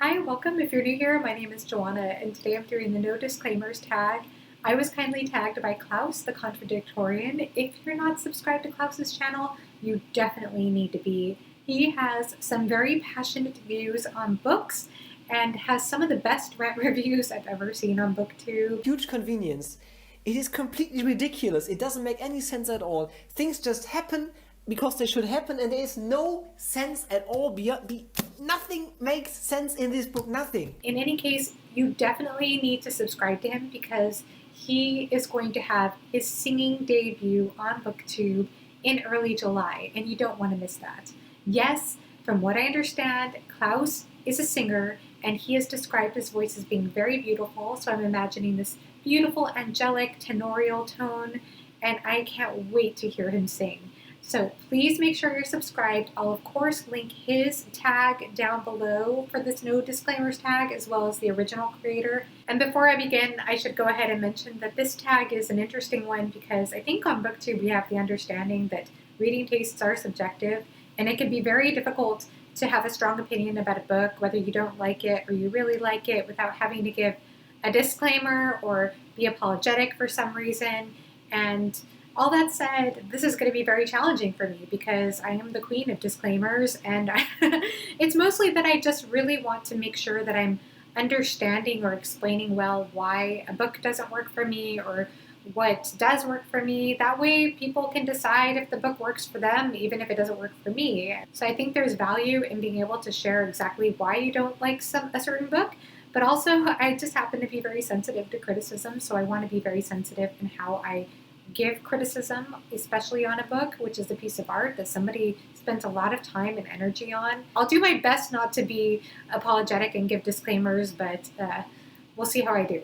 Hi, welcome. If you're new here, my name is Joanna, and today I'm doing the no disclaimers tag. I was kindly tagged by Klaus, the contradictorian. If you're not subscribed to Klaus's channel, you definitely need to be. He has some very passionate views on books and has some of the best rant reviews I've ever seen on BookTube. Huge convenience. It is completely ridiculous. It doesn't make any sense at all. Things just happen because they should happen, and there is no sense at all. Nothing makes sense in this book. Nothing. In any case, you definitely need to subscribe to him because he is going to have his singing debut on BookTube in early July, and you don't want to miss that. Yes, from what I understand, Klaus is a singer, and he has described his voice as being very beautiful, so I'm imagining this beautiful, angelic, tenorial tone, and I can't wait to hear him sing. So please make sure you're subscribed. I'll of course link his tag down below for this no disclaimers tag, as well as the original creator. And before I begin, I should go ahead and mention that this tag is an interesting one because I think on BookTube we have the understanding that reading tastes are subjective, and it can be very difficult to have a strong opinion about a book, whether you don't like it or you really like it, without having to give a disclaimer or be apologetic for some reason. And all that said, this is going to be very challenging for me because I am the queen of disclaimers, and it's mostly that I just really want to make sure that I'm understanding or explaining well why a book doesn't work for me or what does work for me. That way people can decide if the book works for them, even if it doesn't work for me. So I think there's value in being able to share exactly why you don't like a certain book, but also I just happen to be very sensitive to criticism, so I want to be very sensitive in how I give criticism, especially on a book, which is a piece of art that somebody spent a lot of time and energy on. I'll do my best not to be apologetic and give disclaimers, but we'll see how I do.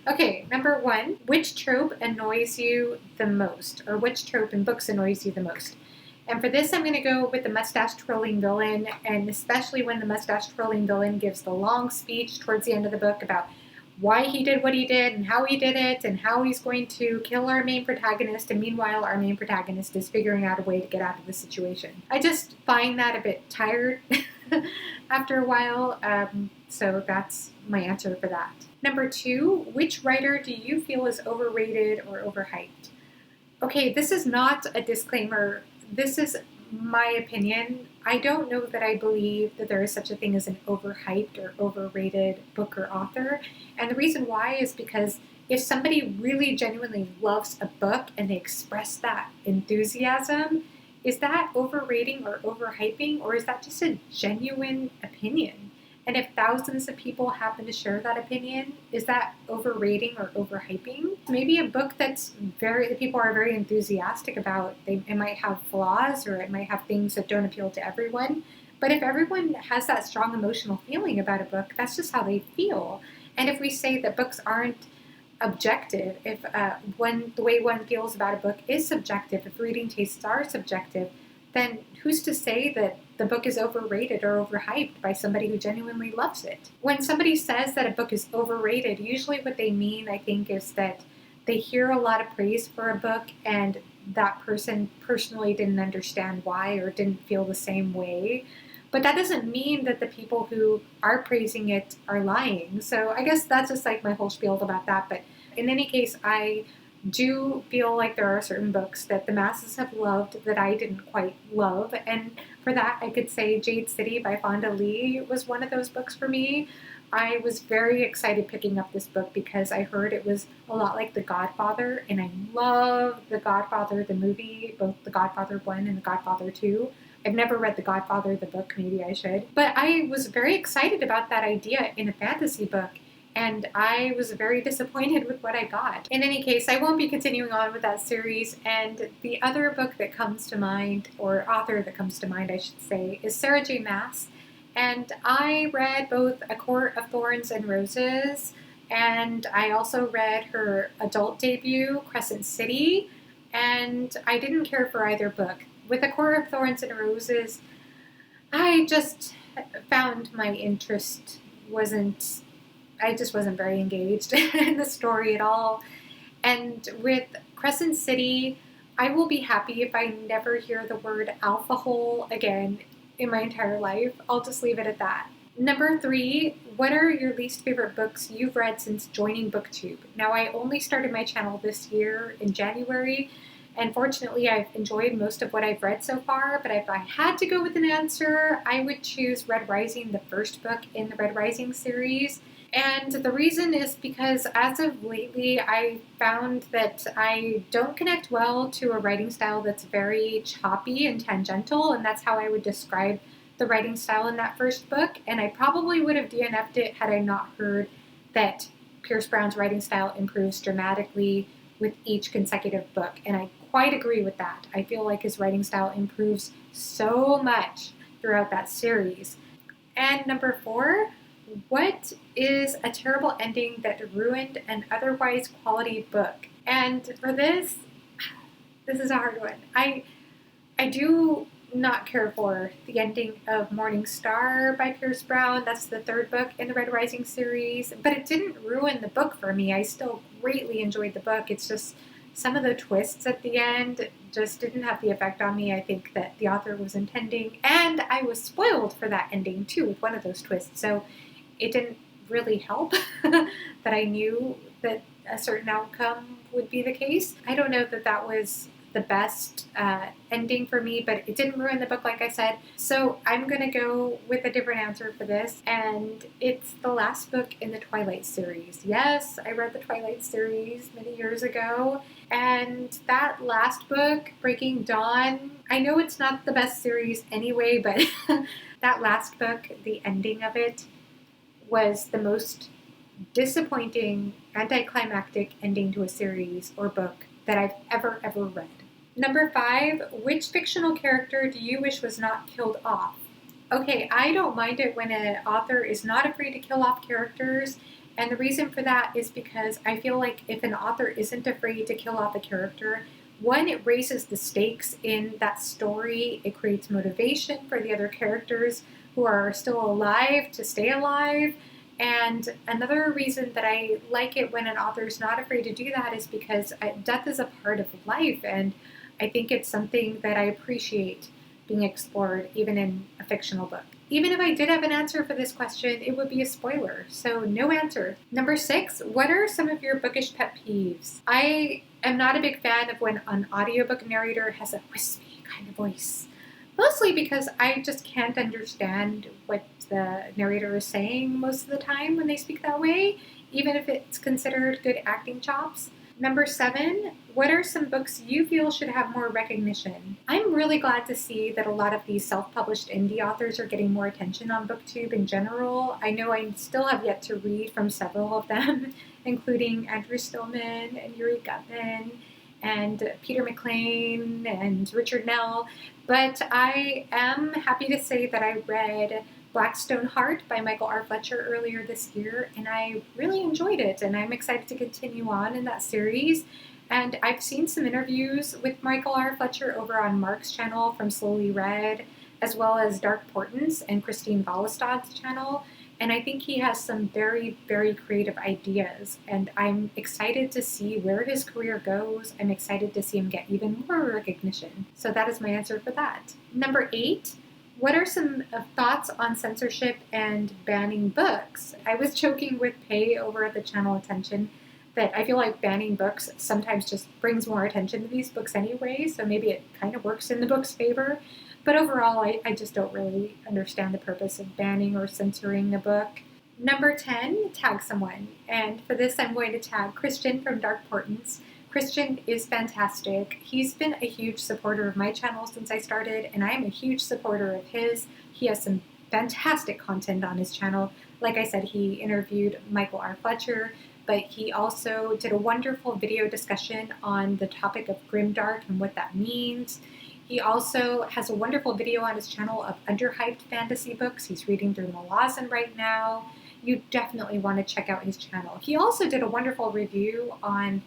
Okay, number one, which trope annoys you the most? Or which trope in books annoys you the most? And for this, I'm going to go with the mustache twirling villain, and especially when the mustache twirling villain gives the long speech towards the end of the book about why he did what he did and how he did it and how he's going to kill our main protagonist, and meanwhile our main protagonist is figuring out a way to get out of the situation. I just find that a bit tired after a while, so that's my answer for that. Number two, which writer do you feel is overrated or overhyped? Okay, this is not a disclaimer. This is my opinion. I don't know that I believe that there is such a thing as an overhyped or overrated book or author. And the reason why is because if somebody really genuinely loves a book and they express that enthusiasm, is that overrating or overhyping, or is that just a genuine opinion? And if thousands of people happen to share that opinion, is that overrating or overhyping? Maybe a book that people are very enthusiastic about, it might have flaws or it might have things that don't appeal to everyone. But if everyone has that strong emotional feeling about a book, that's just how they feel. And if we say that books aren't objective, if the way one feels about a book is subjective, if reading tastes are subjective, then who's to say that the book is overrated or overhyped by somebody who genuinely loves it? When somebody says that a book is overrated, usually what they mean, I think, is that they hear a lot of praise for a book and that person personally didn't understand why or didn't feel the same way. But that doesn't mean that the people who are praising it are lying. So I guess that's just like my whole spiel about that. But in any case, I do feel like there are certain books that the masses have loved that I didn't quite love. And for that, I could say Jade City by Fonda Lee was one of those books for me. I was very excited picking up this book because I heard it was a lot like The Godfather, and I love The Godfather, the movie, both The Godfather 1 and The Godfather 2. I've never read The Godfather, the book, maybe I should. But I was very excited about that idea in a fantasy book, and I was very disappointed with what I got. In any case, I won't be continuing on with that series, and the other book that comes to mind, or author that comes to mind, I should say, is Sarah J. Maas. And I read both A Court of Thorns and Roses, and I also read her adult debut, Crescent City, and I didn't care for either book. With A Court of Thorns and Roses, I just found my interest I just wasn't very engaged in the story at all. And with Crescent City, I will be happy if I never hear the word alpha hole again in my entire life. I'll just leave it at that. Number 3, what are your least favorite books you've read since joining BookTube? Now, I only started my channel this year in January, and fortunately, I've enjoyed most of what I've read so far, but if I had to go with an answer, I would choose Red Rising, the first book in the Red Rising series. And the reason is because as of lately, I found that I don't connect well to a writing style that's very choppy and tangential, and that's how I would describe the writing style in that first book. And I probably would have DNF'd it had I not heard that Pierce Brown's writing style improves dramatically with each consecutive book. And I quite agree with that. I feel like his writing style improves so much throughout that series. And number 4, what is a terrible ending that ruined an otherwise quality book? And for this is a hard one. I do not care for the ending of Morning Star by Pierce Brown. That's the 3rd book in the Red Rising series, but it didn't ruin the book for me. I still greatly enjoyed the book. It's just some of the twists at the end just didn't have the effect on me I think that the author was intending, and I was spoiled for that ending too with one of those twists, so it didn't really help that I knew that a certain outcome would be the case. I don't know that that was the best ending for me, but it didn't ruin the book, like I said. So I'm going to go with a different answer for this, and it's the last book in the Twilight series. Yes, I read the Twilight series many years ago, and that last book, Breaking Dawn, I know it's not the best series anyway, but that last book, the ending of it, was the most disappointing, anticlimactic ending to a series or book that I've ever read. Number 5, which fictional character do you wish was not killed off? Okay, I don't mind it when an author is not afraid to kill off characters, and the reason for that is because I feel like if an author isn't afraid to kill off a character, one, it raises the stakes in that story, it creates motivation for the other characters who are still alive to stay alive. And another reason that I like it when an author is not afraid to do that is because death is a part of life, and I think it's something that I appreciate being explored even in a fictional book. Even if I did have an answer for this question, it would be a spoiler, so no answer. Number 6, what are some of your bookish pet peeves? I am not a big fan of when an audiobook narrator has a wispy kind of voice. Mostly because I just can't understand what the narrator is saying most of the time when they speak that way, even if it's considered good acting chops. Number 7, what are some books you feel should have more recognition? I'm really glad to see that a lot of these self-published indie authors are getting more attention on BookTube in general. I know I still have yet to read from several of them, including Andrew Stillman and Yuri Gutman and Peter McLean and Richard Nell, but I am happy to say that I read Blackstone Heart by Michael R. Fletcher earlier this year, and I really enjoyed it, and I'm excited to continue on in that series. And I've seen some interviews with Michael R. Fletcher over on Mark's channel from Slowly Read, as well as Dark Portents and Christine Volostad's channel, and I think he has some very, very creative ideas, and I'm excited to see where his career goes. I'm excited to see him get even more recognition. So that is my answer for that. Number 8, what are some thoughts on censorship and banning books? I was joking with Pei over at the channel Attention that I feel like banning books sometimes just brings more attention to these books anyway, so maybe it kind of works in the book's favor. But overall, I just don't really understand the purpose of banning or censoring a book. Number 10, tag someone. And for this, I'm going to tag Christian from Dark Portents. Christian is fantastic. He's been a huge supporter of my channel since I started, and I am a huge supporter of his. He has some fantastic content on his channel. Like I said, he interviewed Michael R. Fletcher, but he also did a wonderful video discussion on the topic of grimdark and what that means. He also has a wonderful video on his channel of underhyped fantasy books. He's reading through Malazan right now. You definitely want to check out his channel. He also did a wonderful review on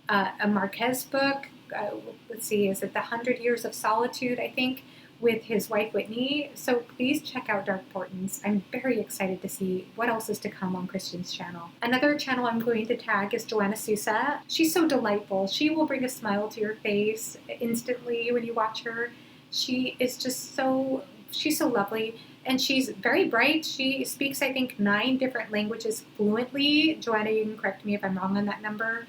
a Marquez book. Let's see, is it The 100 Years of Solitude, I think, with his wife Whitney. So please check out Dark Portents. I'm very excited to see what else is to come on Christian's channel. Another channel I'm going to tag is Joanna Sousa. She's so delightful. She will bring a smile to your face instantly when you watch her. She is just she's so lovely. And she's very bright. She speaks, I think, 9 different languages fluently. Joanna, you can correct me if I'm wrong on that number.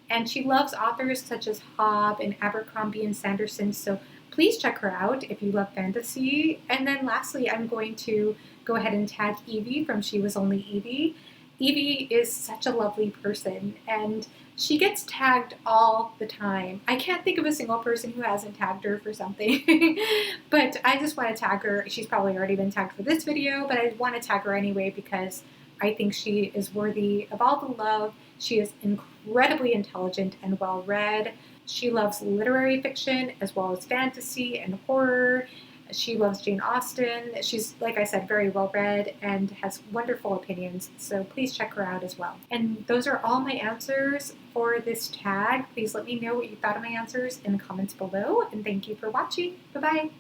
And she loves authors such as Hobb and Abercrombie and Sanderson. So please check her out if you love fantasy. And then lastly, I'm going to go ahead and tag Evie from She Was Only Evie. Evie is such a lovely person, and she gets tagged all the time. I can't think of a single person who hasn't tagged her for something, but I just want to tag her. She's probably already been tagged for this video, but I want to tag her anyway because I think she is worthy of all the love. She is incredibly intelligent and well-read. She loves literary fiction as well as fantasy and horror. She loves Jane Austen. She's, like I said, very well-read and has wonderful opinions, so please check her out as well. And those are all my answers for this tag. Please let me know what you thought of my answers in the comments below, and thank you for watching. Bye-bye.